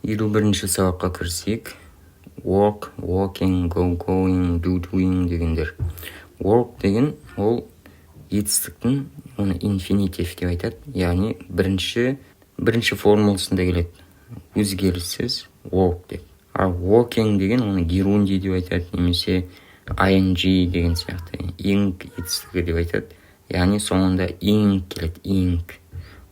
51-ші сабаққа кірсек. Walk, walking, go, going, do, doing дегендер. Work деген ол етістіктің, оны infinitive деп айтады. Яғни бірінші формуласында келеді. Өзгеріссіз walk деп. Ал walking деген оны герунди деп айтады, немесе ing деген сияқты. Ing етістігі деп айтады. Яғни соңында ing келеді, ing.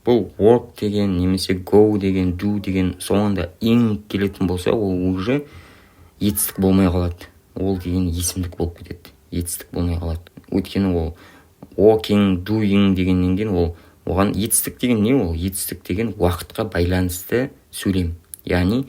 Бұл work деген, немесе go деген, do деген соңында ing келетін болса, ол уже етістік болмай қалады. Ол деген есімдік болып кетеді. Етістік болмай қалады. Өйткені ол walking, doing дегеннен кейін оған етістік деген не ол? Етістік деген уақытқа байланысты сөйлем. Яғни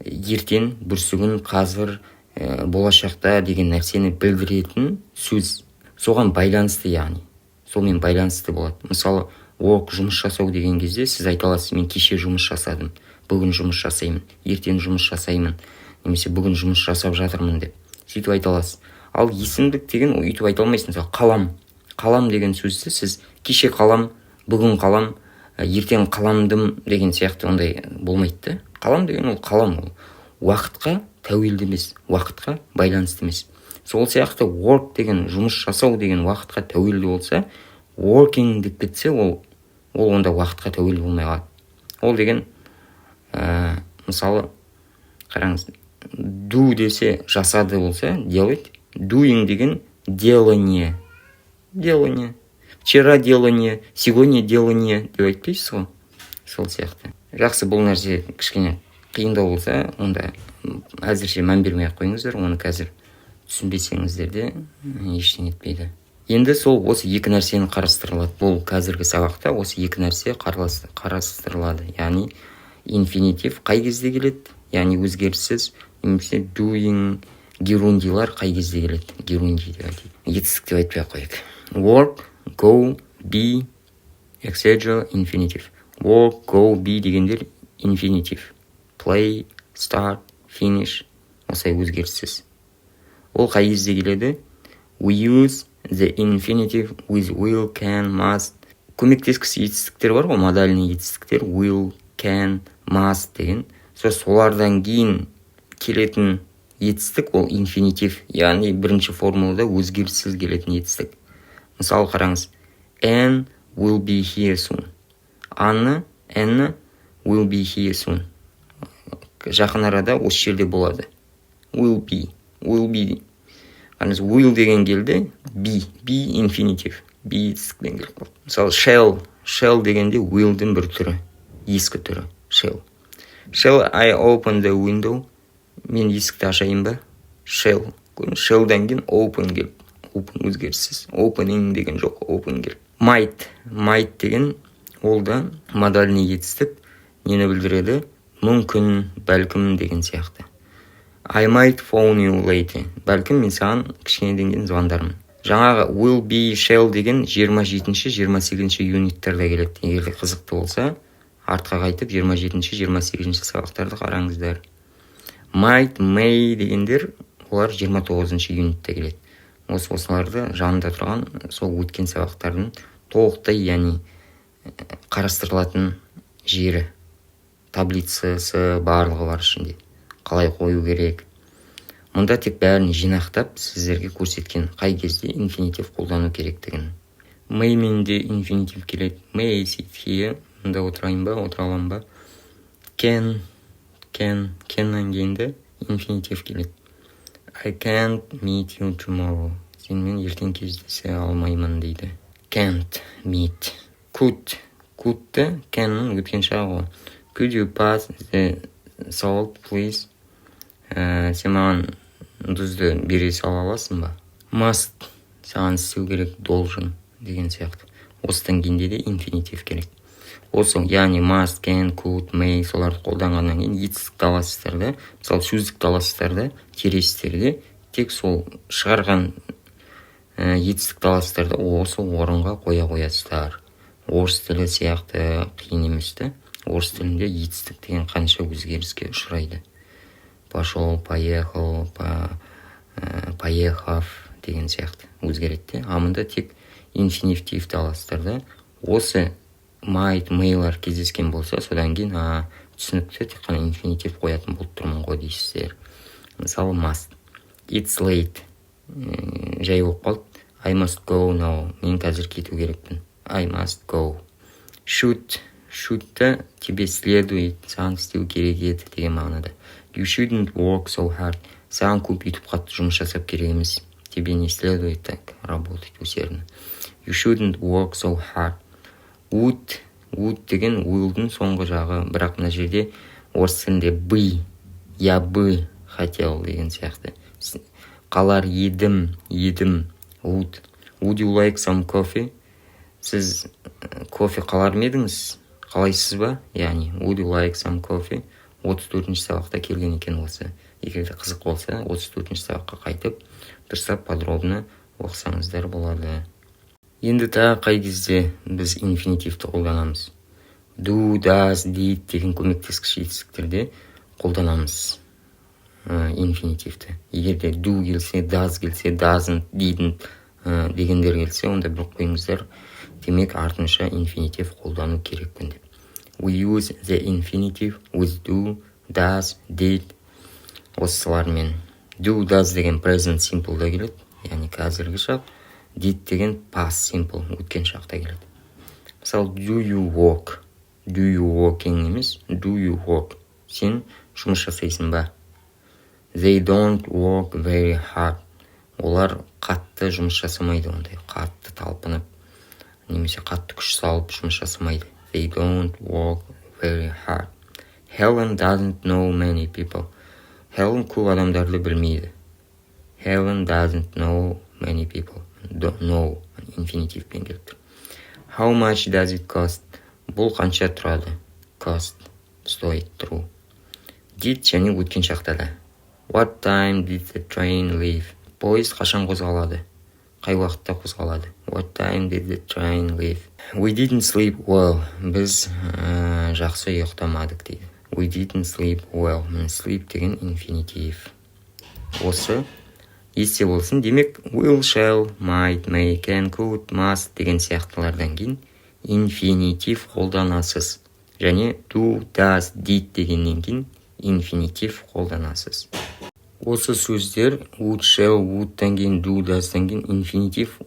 ертең, бүрсігүн, қазір, болашақта деген нәрсені білдіретін сөз. Соған байланысты, яғни. Сонымен байланысты болады. Мысалы, work жұмыс жасау деген кезде сіз айта аласыз, мен кеше жұмыс жасадым, бүгін жұмыс жасаймын, ертең жұмыс жасаймын, немесе бүгін жұмыс жасап жатырмын деп. Сөйтіп айта аласыз. Ал есімдік деген өйтіп айта алмайсыз. Мысалы, қалам. Қалам деген сөзді сіз кеше қалам, бүгін қалам, ертең қаламдым деген сияқты ондай болмайды. Қалам деген ол қалам, ол уақытқа тәуелді емес, уақытқа байланысты емес. Сол сияқты work деген, жұмыс жасау деген уақытқа тәуелді болса, working деп кетсе, ол онда уақытқа тәуелді болмай қалады. Ол деген, мысалы, қараңыз, do десе жасады болса, делать. Doing деген делание. Делание. Вчера делание, сегодня делание деп айтпайсыз ғой. Сол сияқты. Жақсы, бұл нәрсе кішкене қиындау болса, онда әзірше мән бермей қойыңыздар. Оны қазір түсінбесеңіздер де ештеңе етпейді. Енді сол осы екі нәрсені қарастырылады. Бұл қазіргі сабақта осы екі нәрсе қарастырылады. Яғни инфинитив қай кезде келеді? Яғни өзгеріссіз, немесе doing, герундилар қай кезде келеді? Герунди деп айтады. Етістік деп айтпай қойық. Work, go, be, etc. infinitive. Work, go, be дегендер infinitive. Play, start, finish. Осылай өзгеріссіз. Ол қай кезде келеді? We use the infinitive with will, can, must. Көмектескіш етістіктер бар ғой, модальный етістіктер. Will, can, must деген. Солардан кейін келетін етістік ол инфинитив. Яғни бірінші формулада өзгеріссіз келетін етістік. Мысалы қараңыз. Anne will be here soon. Anne will be here soon. Жақын арада осы жерде болады. Will be. Қараңыз, will деген келді, be инфинитив. Be етістікпен келіп қалды. Мысалы, shall дегенде willдің бір түрі, ескі түрі, shall. Shall I open the window? Мен есікті ашайын ба? Shall'дан кейін open келіп. Open өзгеріссіз. Opening деген жоқ, open келіп. Might деген ол да модальный етістік. Нені білдіреді? Мүмкін, бәлкім деген сияқты. I might phone you later. Бәлкім мен саған кішкенеден кейін звондармын. Жаңағы will be, shall деген 27-28 юниттарда келеді. Егер қызықты болса, артқа қайтып 27-28 сабақтарды қараңыздар. Might, may дегендер, олар 29 юнитта келеді. Осыларды жанында тұрған сол өткен сабақтардың толықтай, яғни қарастырылатын жері, таблицасы барлығы бар ішінде. Қалай қою керек. Мұнда тек бәрін жинақтап сіздерге көрсеткен қай кезде инфинитив қолдану керектігін. May мен де инфинитив келеді. May I sit here? Мұнда отырайын ба, отыра аламын ба? Canнан кейін де инфинитив келеді. I can't meet you tomorrow. Сенімен ертең кездесе алмаймын дейді. Can't meet. Could'ті canнің өткен шағы ғой. Could you pass the salt, please? Сен маған тұзды бере сала аласың ба? Must, саған істеу керек, должен деген сияқты. Осыдан кейінде де инфинитив керек. Осы, яғни must, can, could, may соларды қолданғаннан кейін етістікті аласыздар да, мысалы сөздікті аласыздар да, тересіздерде тек сол шығарған етістікті аласыздар да, осы орынға қоя қоясыздар. Орыс тілі сияқты қиын емес та. Орыс тілінде етістік деген қанша өзгеріске ұшырайды. Пошел, поехал, поехав деген сияқты өзгереді. Амында тек инфинитивті аласыздар да. Осы might, maylар кездескен болса, содан кейін түсінікті, тек қана инфинитив қоятын болып тұрмын ғой дейсіздер. Мысалы must. It's late. Жай болып қалды. I must go now. Мен қазір кету керекпін. I must go. Should. Should-та тебе следует, саған істеу керек еді деген мағынада. You shouldn't work so hard. Саған көп үйтіп қатты жұмыс жасап керек емес. Тебе не следует так работать усердно. You shouldn't work so hard. Would деген will'дың соңғы жағы, бірақ мына жерде орыс тілінде бы, я бы хотел деген сияқты. Қалар едім, would you like some coffee? Сіз кофе қалар ма едіңіз? Қалайсыз ба? Яғни, would you like some coffee? 34-ші сабақта келген екен осы. Егер де қызық болса, 34-ші сабаққа қайтып, дұрыстап подробно оқысаңыздар болады. Енді тағы қай кезде біз инфинитивті қолданамыз? Do, does, did деген көмектескіш етістіктерде қолданамыз инфинитивті. Егер де do келсе, does келсе, doesn't, didn't дегендер келсе, онда бір қойыңыздар, демек артынша инфинитив қолдану керекпін деп. We use the infinitive with do, does, did. Осылармен. Do, does деген present simple'да келеді, яғни қазіргі шақ. Did деген past simple, өткен шақта келеді. Мысалы, do you work? Do you working емес, do you work? Сен жұмыс жасайсың ба? They don't work very hard. Олар қатты жұмыс жасамайды, ондай қатты талпынып, немесе қатты күш салып жұмыс жасамайды. They don't work very hard. Helen doesn't know many people. Helen көп адамдарды білмейді. Helen doesn't know many people. Don't know, инфинитивпен келіп тұр. How much does it cost? Бұл қанша тұрады? Cost, стоит, тұру. Did және өткен шақта да. What time did the train leave? Поезд қашан қозғалады? Қай уақытта қозғалады? What time did the train leave? We didn't sleep well. Біз жақсы ұйықтамадық дейді. We didn't sleep well. Sleep деген инфинитив. Осы есте болсын. Демек, will, shall, might, may, can, could, must деген сияқтылардан кейін инфинитив қолданасыз. Және do, does, did дегеннен кейін инфинитив қолданасыз. Осы сөздер would, shall, would-тан кейін do, does-тан кейін инфинитив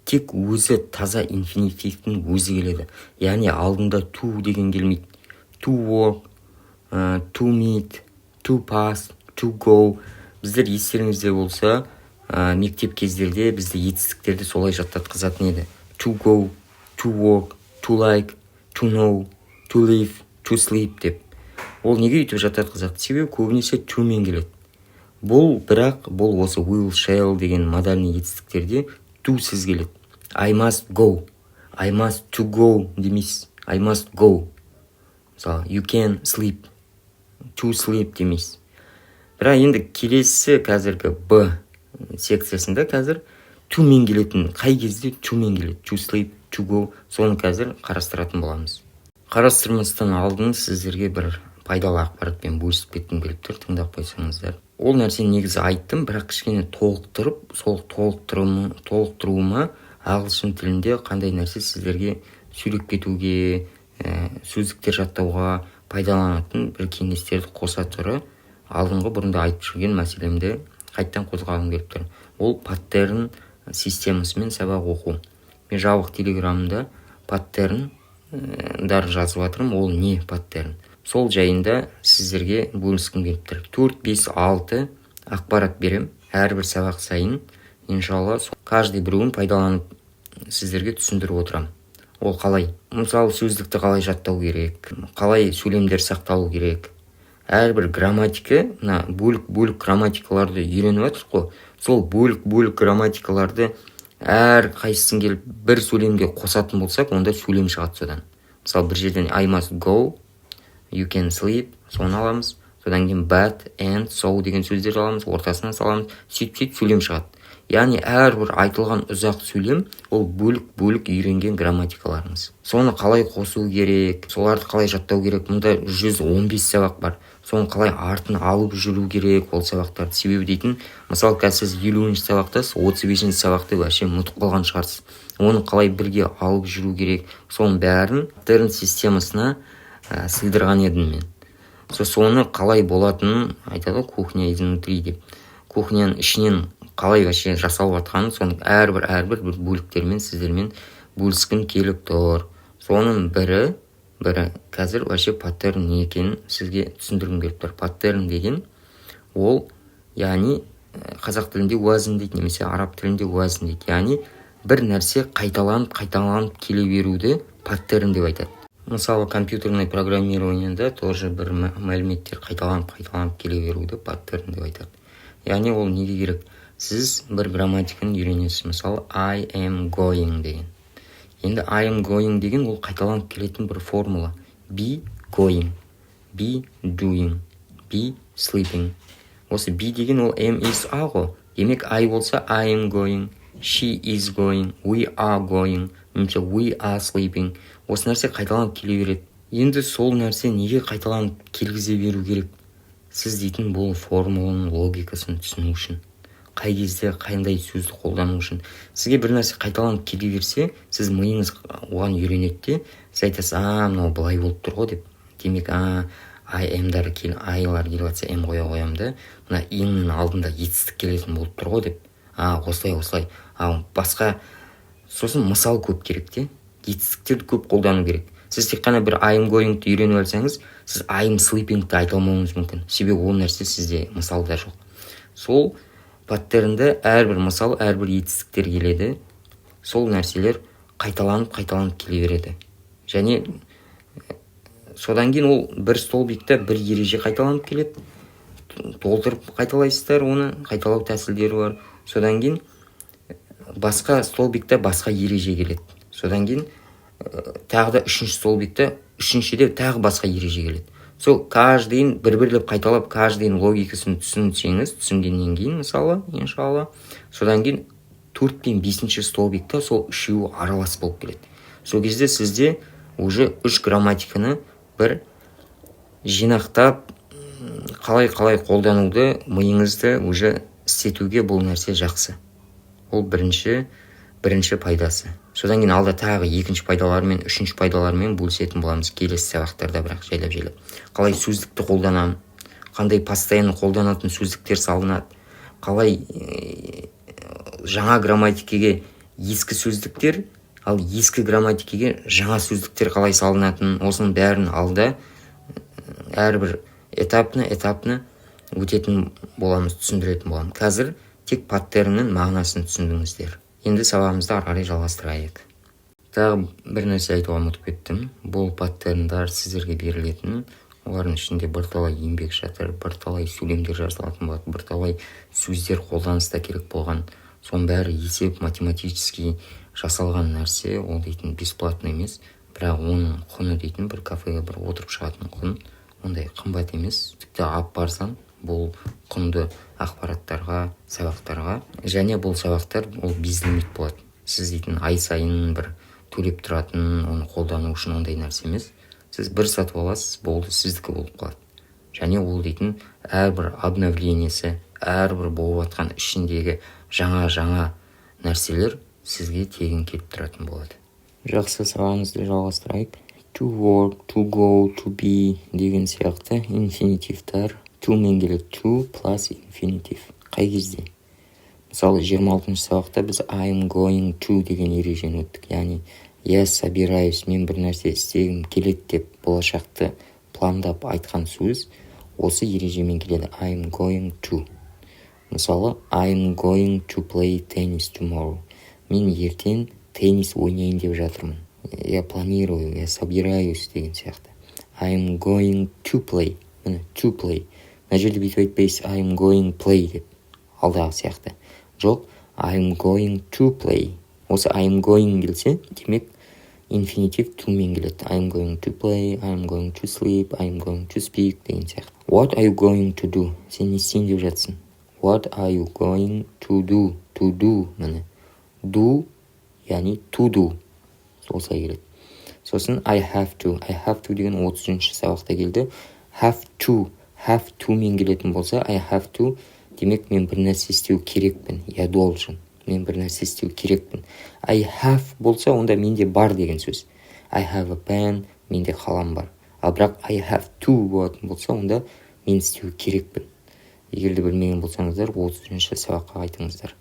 тек өзі таза инфинитивтің өзі келеді. Яғни алдында to деген келмейді. To work, to meet, to pass, to go. Біздер естеріңізде болса, мектеп кездерде бізді етістіктерді солай жаттатқызатын еді. To go, to work, to like, to know, to live, to sleep деп. Ол неге үйтіп жаттатқызады? Себебі көбінесе to мен келеді. Бұл осы will, shall деген модальный етістіктерде to сіз келеді. I must go. I must to go демейсіз. I must go. Мысалы, you can sleep. To sleep демейсіз. Бірақ енді келесі қазіргі Б секциясында қазір to мен келетін. Қай кезде to мен келеді? To sleep, to go. Соны қазір қарастыратын боламыз. Қарастырмастан алдын сіздерге бір пайдалы ақпаратпен бөлісіп кеттім келіп тұр. Тыңдап қойсаңыздар. Ол нәрсені негізі айттым, бірақ кішкене толықтырып, сол толықтыруыма ағылшын тілінде қандай нәрсе сіздерге сөйлеп кетуге, сөздіктер жаттауға пайдаланатын бір кеңестерді қоса тұры алдыңғы бұрында айтып жүрген мәселемді қайттан қозғағым келіп тұр. Ол паттерн системасымен сабақ оқу. Мен жабық телеграмында паттерндар жазып жатырмын. Ол не паттерн? Сол жайында сіздерге бөліскім келіп тұр. 4-5-6 ақпарат берем. Әрбір сабақ сайын, иншалла, каждый біреуін пайдаланып сіздерге түсіндіріп отырам. Ол қалай? Мысалы, сөздікті қалай жаттау керек? Қалай сөйлемдер сақталу керек? Әрбір грамматика, бөлік грамматикаларды үйреніп жатыр қой. Сол бөлік грамматикаларды әр қайсысын келіп бір сөйлемге қосатын болсақ, онда сөйлем шығады содан. Мысалы, бір жерден I must go, you can sleep, соны аламыз. Содан кейін but, and, so деген сөздерді аламыз, ортасынан саламыз, сөйтіп сөйлем шығады. Яғни әрбір айтылған ұзақ сөйлем ол бөлік үйренген грамматикаларыңыз. Соны қалай қосу керек, соларды қалай жаттау керек? Мұнда 115 сабақ бар. Соны қалай артын алып жүру керек ол сабақтарды? Себебі дейтін, мысалы, сіз 50-ші сабақтасыз, 35-ші сабақты вообще ұмытып қалған шығарсыз. Оны қалай бірге алып жүру керек? Соның бәрін паттерн системасына сыйдырған едім мен. соны қалай болатынын айтады, кухня изнутри деп. Кухняның ішінен қалай вообще жасалып жатқанын, соның әрбір бір бөліктермен сіздермен бөліскім келіп тұр. Соның бірі қазір вообще паттерн не екенін сізге түсіндіргім келіп тұр. Паттерн деген ол, яғни қазақ тілінде уәзін дейді, немесе араб тілінде уәзін дейді. Яғни бір нәрсе қайталанып келе беруді паттерн деп айтады. Мысалы, компьютерный программированияда тоже бір мәліметтер қайталанып келе беруді паттерн деп айтады. Яғни ол неге керек? Сіз бір грамматиканы үйренесіз. Мысалы, I am going деген. Енді I am going деген ол қайталанып келетін бір формула. Be going, be doing, be sleeping. Осы be деген ол am is are ғой. Демек I болса I am going, she is going, we are going, немесе we are sleeping. Осы нәрсе қайталанып келе береді. Енді сол нәрсе неге қайталанып келгізе беру керек? Сіз дейтін бұл формуланың логикасын түсіну үшін. Қай кезде қандай сөзді қолдану үшін. Сізге бір нәрсе қайталанып келе берсе, сіз миыңыз оған үйренеді де, сіз айтасыз, мынау былай болып тұр ғой деп. Демек, I am-дар айлар келіп жатса, am қоя қоямын да, мына ing-нің алдында етістік келетін болып тұр ғой деп. Осылай. Басқа, сосын мысал көп керек те. Етістіктерді көп қолдану керек. Сіз тек қана бір I am going-ті үйреніп алсаңыз, сіз I am sleeping-ті айта алмауыңыз мүмкін. Себебі ол нәрсе сізде мысалда жоқ. Сол паттернде әрбір мысал, әрбір етістіктер келеді. Сол нәрселер қайталанып келе береді. Және содан кейін ол бір столбикта бір ереже қайталанып келеді. Толтырып қайталайсыздар оны, қайталау тәсілдері бар. Содан кейін басқа столбикта басқа ереже келеді. Содан кейін тағы да үшінші столбикта, үшіншіде тағы басқа ереже келеді. Сол каждыйын бір-бірлеп қайталап, каждыйын логикасын түсінгеннен кейін, мысалы, иншалла, содан кейін 4 пен 5-ші столбикта сол үшеуі аралас болып келеді. Сол кезде сізде уже 3 грамматиканы бір жинақтап, қалай қолдануды, миыңызды уже істетуге бұл нәрсе жақсы. Ол бірінші пайдасы. Содан кейін алда тағы екінші пайдаларымен, үшінші пайдаларымен бөлісетін боламыз келесі сабақтарда, бірақ жайлап. Қалай сөздікті қолданамын, қандай постоянно қолданатын сөздіктер салынады, қалай жаңа грамматикеге ескі сөздіктер, ал ескі грамматикеге жаңа сөздіктер қалай салынатын, осының бәрін алда әрбір этапны өтетін боламыз, түсіндіретін боламыз. Қазір тек паттерннің мағынасын түсіндіңіздер. Енді сабағымызды ары қарай жалғастырайық. Тағы бір нәрсе айтуға ұмытып кеттім. Бұл паттерндар сіздерге берілетін, олардың ішінде бірталай еңбек жатыр, бірталай сөйлемдер жазылатын болады, бірталай сөздер қолданыста керек болған. Соның бәрі есеп математически жасалған нәрсе, ол дейтін бесплатно емес, бірақ оның құны дейтін бір кафеге бір отырып шығатын құн, ондай қымбат емес. Тіпті алып барсаң, бұл құнды ақпараттарға, сабақтарға, және бұл сабақтар ол безлимит болады. Сіз дейтін ай сайын бір төлеп тұратын, оны қолдану үшін ондай нәрсе емес. Сіз бір сатып аласыз, болды, сіздікі болып қалады. Және ол дейтін әрбір обновлениесі, әрбір болып жатқан ішіндегі жаңа нәрселер сізге тегін келіп тұратын болады. Жақсы, сабағымызды жалғастырайық. To work, to go, to be деген сияқты инфинитивтар. To мен келеді, to plus infinitive. Қай кезде? Мысалы, 26-шы сабақта біз I am going to деген ережені өттік. Яғни, я собираюсь, мен бір нәрсе істегім келеді деп болашақты пландап айтқан сөз осы ережемен келеді. I am going to. Мысалы, I am going to play tennis tomorrow. Мен ертең теннис ойнайын деп жатырмын. Я планирую, я собираюсь деген сияқты. I am going to play. Міне, to play. Мына жерде бүйтіп айтпайсыз, I am going play деп. Алдағы сияқты. Жоқ, I am going to play. Осы I am going келсе, демек инфинитив to мен келеді. I am going to play, I am going to sleep, I am going to speak деген сияқты. What are you going to do? Сен не істейін деп жатсың? What are you going to do? To do, міне. Do, яғни to do. Солай келеді. Сосын I have to деген 30-шы сабақта келді. Have to мен келетін болса, I have to, демек мен бір нәрсе істеу керекпін. Я должен. Мен бір нәрсе істеу керекпін. I have болса, онда менде бар деген сөз. I have a pen, менде қалам бар. ал бірақ I have to болатын болса, онда мен істеу керекпін. Егер де білмеген болсаңыздар, 30-ші сабаққа қайтыңыздар.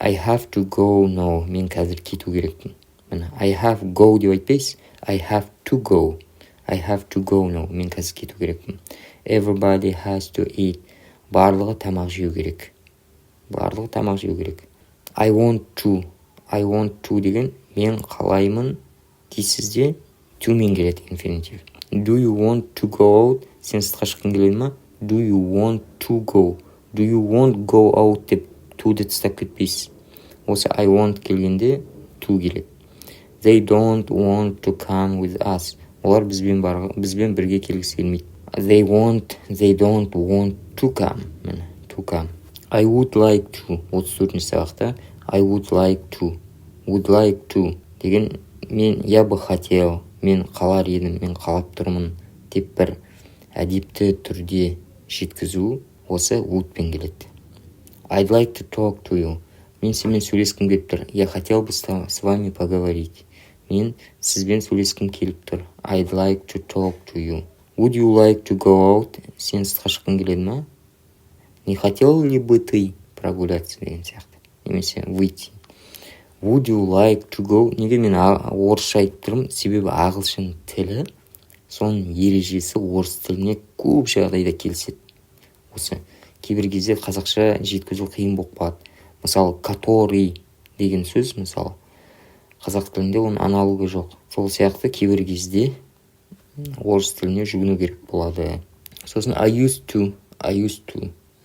I have to go now. Мен қазір кету керекпін. Міне, I have go деп айтпайсыз. I have to go. I have to go now. Мен қазір кету керекпін. Everybody has to eat. Барлығы тамақ жеу керек. Барлығы тамақ жеу керек. I want to. I want to деген мен қалаймын дейсіз де to мен келеді инфинитив. Do you want to go out? Сен сыртқа шыққың келеді ма? Do you want to go? Do you want go out деп to-ды тастап кетпейсіз. Осы I want келгенде to келеді. They don't want to come with us. Олар бізбен бірге келгісі келмейді. They don't want to come. Міне, to come. I would like to. 34-ші сабақта I would like to деген мен я бы хотел, мен қалар едім, мен қалап тұрмын деп бір әдепті түрде жеткізу осы would-пен келеді. I'd like to talk to you. Мен сізбен сөйлескім келіп тұр. Я хотел бы с вами поговорить. Мен сізбен сөйлескім келіп тұр. I'd like to talk to you. Would you like to go out? Сен сыртқа шыққың келеді ма? Не хотел ли бы ты прогуляться деген сияқты. Немесе выйти. Would you like to go? Неге мен орысша айтып тұрмын? Себебі ағылшын тілі, соның ережесі орыс тіліне көп жағдайда келіседі. Осы кейбір кезде қазақша жеткізу қиын болып қалады. Мысалы, который деген сөз, мысалы, қазақ тілінде оның аналогы жоқ. Сол сияқты кейбір кезде орыс тіліне жүгіну керек болады. Сосын I used to.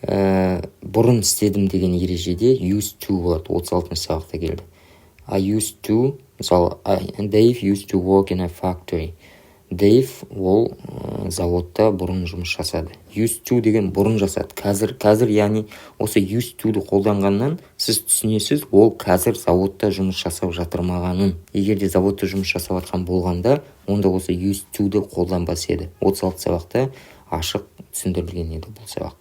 Бұрын істедім деген ережеде used to болады. 36-ші сабақта келді. I used to, мысалы, Dave used to work in a factory. Dave ол заводта бұрын жұмыс жасады. Used to деген бұрын жасады. Қазір, яғни осы used to-ды қолданғаннан сіз түсінесіз, ол қазір заводта жұмыс жасап жатырмағанын. Егер де заводта жұмыс жасап жатқан болғанда, онда осы used to-ды қолданбас еді. 36 сабақта ашық түсіндірілген еді бұл сабақ.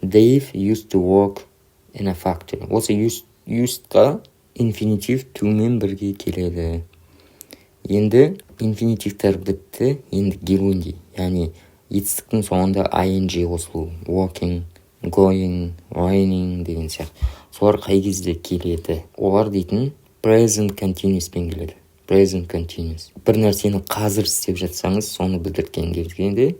Dave used to work in a factory. Осы used-ға инфинитив to-мен бірге келеді. Енді инфинитивтер бітті, енді герундий, яғни етістіктің соңында ing қосылу, walking, going, raining деген сияқты. Солар қай кезде келеді? Олар дейтін present continuous пен келеді. Present continuous. Бір нәрсені қазір істеп жатсаңыз, соны білдірткен кезде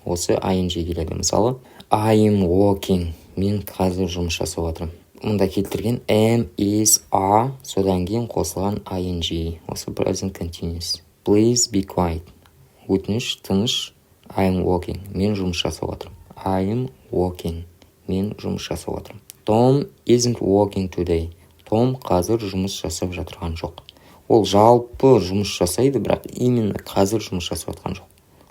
осы ing келеді. Мысалы, I am walking. Мен қазір жұмыс жасап жатырмын. Мұнда келтірген am, is, are, содан кейін қосылған ing. Осы present continuous. Please be quiet. Өтініш, тыныш. I am walking. Мен жұмыс жасап жатырмын. I am walking. Мен жұмыс жасап жатырмын. Tom isn't working today. Том қазір жұмыс жасап жатырған жоқ. Ол жалпы жұмыс жасайды, бірақ именно қазір жұмыс жасап жатқан жоқ.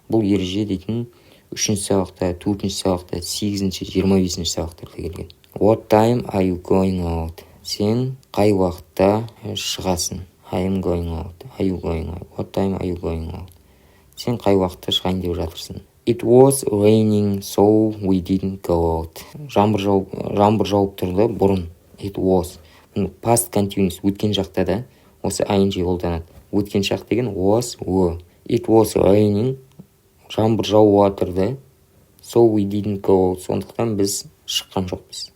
Бұл ереже дейтін 3-ші сабақта, 4-ші сабақта, 8-ші, 25-ші сабақтарда келген. What time are you going out? Сен қай уақытта шығасың? I am going out. Are you going out? What time are you going out? Сен қай уақытта шығайын деп жатырсың? It was raining, so we didn't go out. Жаңбыр жауып тұрды бұрын. It was. Past continuous, өткен шақта да осы ing қолданады. Өткен шақ деген was, were. It was raining, жаңбыр жауып жатырды. So we didn't go out. Сондықтан біз шыққан жоқпыз.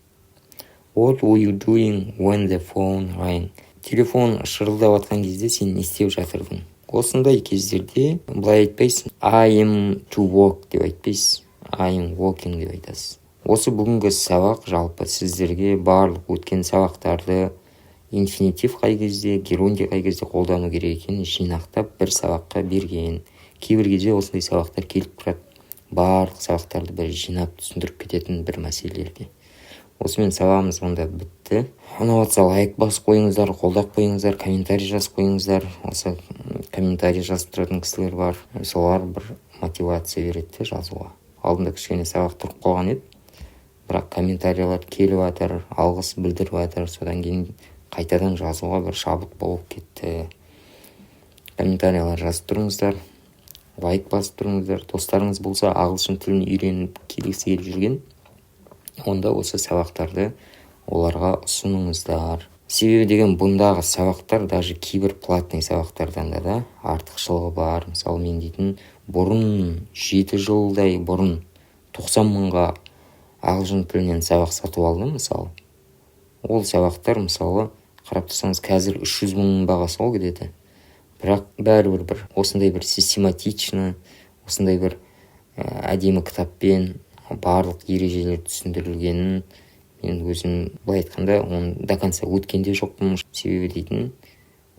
What were you doing when the phone rang? Телефон шырылдап жатқан кезде сен не істеп жатырдың? Осындай кездерде былай айтпайсың. I am to work деп айтпайсыз. I am working деп айтасыз. Осы бүгінгі сабақ жалпы сіздерге барлық өткен сабақтарды инфинитив қай кезде, герундий қай кезде қолдану керек екенін жинақтап бір сабаққа берген. Кейбір кезде осындай сабақтар келіп тұрады. Барлық сабақтарды бір жинап түсіндіріп кететін бір мәселелерде. Осымен сабағымыз онда бітті. Ұнаватса лайк басып қойыңыздар, қолдап қойыңыздар, комментарий жазып қойыңыздар. Осы комментарий жазып тұратын кісілер бар. Солар бір мотивация береді жазуға. Алдында кішкене сабақ тұрып қалған еді. Бірақ комментарийлер келіп жатыр, алғыс білдіріп жатыр. Содан кейін қайтадан жазуға бір шабыт болып кетті. Комментарийлер жазып тұрыңыздар, лайк басып тұрыңыздар. Достарыңыз болса ағылшын тілін үйреніп келгісі келіп жүрген, онда осы сабақтарды оларға ұсыныңыздар. Себебі деген бұндағы сабақтар даже кейбір платный сабақтардан да артықшылығы бар. Мысалы мен дейтін бұрын 7 жылдай бұрын 90 мыңға ағылшын тілінен сабақ сатып алдым мысалы. Ол сабақтар мысалы қарап тұрсаңыз қазір 300 мың бағасы ол где-то. Бірақ бәрібір бір осындай бір систематично, осындай бір әдемі кітаппен барлық ережелер түсіндірілгенін мен өзім былай айтқанда оны до конца өткенде жоқпын. Себебі дейтін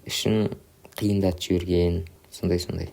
үшін қиындатып жіберген сондай.